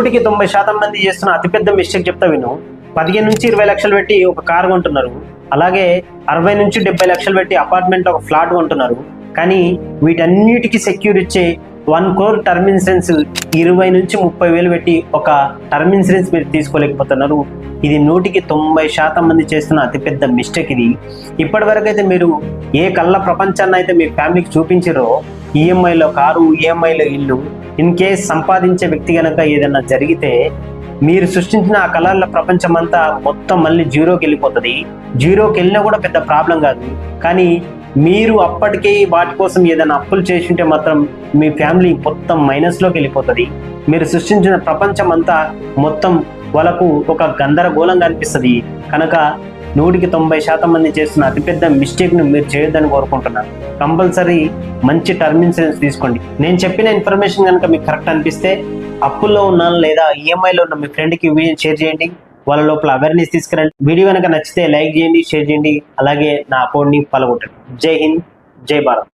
ఇప్పటికి 90% మంది చేస్తున్న అతిపెద్ద మిస్టేక్ చెప్తా విను. 15 నుంచి 20 లక్షలు పెట్టి ఒక కారు కొంటున్నారు, అలాగే 60 నుంచి 70 లక్షలు పెట్టి అపార్ట్మెంట్ ఒక ఫ్లాట్ కొంటున్నారు. కానీ వీటన్నిటికీ సెక్యూర్ ఇచ్చే 1 crore టర్మ్ ఇన్సూరెన్స్ 20 నుంచి 30 వేలు పెట్టి ఒక టర్మ్ ఇన్సూరెన్స్ మీరు తీసుకోలేకపోతున్నారు. ఇది 90% మంది చేస్తున్న అతిపెద్ద మిస్టేక్ ఇది. ఇప్పటి వరకు అయితే మీరు ఏ కళ్ళ ప్రపంచాన్ని అయితే మీ ఫ్యామిలీకి చూపించారో, ఈఎంఐలో కారు, ఈఎంఐలో ఇల్లు, ఇన్ కేస్ సంపాదించే వ్యక్తి కనుక ఏదైనా జరిగితే మీరు సృష్టించిన ఆ కళల ప్రపంచం అంతా మొత్తం మళ్ళీ జీరోకి వెళ్ళిపోతుంది. జీరోకి వెళ్ళినా కూడా పెద్ద ప్రాబ్లం కాదు, కానీ మీరు అప్పటికే వాటి కోసం ఏదైనా అప్పులు చేసి ఉంటే మాత్రం మీ ఫ్యామిలీ మొత్తం మైనస్లోకి వెళ్ళిపోతుంది. మీరు సృష్టించిన ప్రపంచం అంతా మొత్తం వాళ్ళకు ఒక గందరగోళంగా అనిపిస్తుంది. కనుక 190% మంది చేస్తున్న అతిపెద్ద మిస్టేక్ను మీరు చేయొద్దని కోరుకుంటున్నాను. కంపల్సరీ మంచి టర్మ్ ఇన్సూరెన్స్ తీసుకోండి. నేను చెప్పిన ఇన్ఫర్మేషన్ కనుక మీకు కరెక్ట్ అనిపిస్తే అప్పుల్లో ఉన్న లేదా ఈఎంఐలో ఉన్న మీ ఫ్రెండ్కి షేర్ చేయండి, వాళ్ళ లోపల అవేర్నెస్ తీసుకురండి. వీడియో కనుక నచ్చితే లైక్ చేయండి, షేర్ చేయండి, అలాగే నా అకౌంట్ని ఫాలో కొట్టండి. జై హింద్, జై భారత్.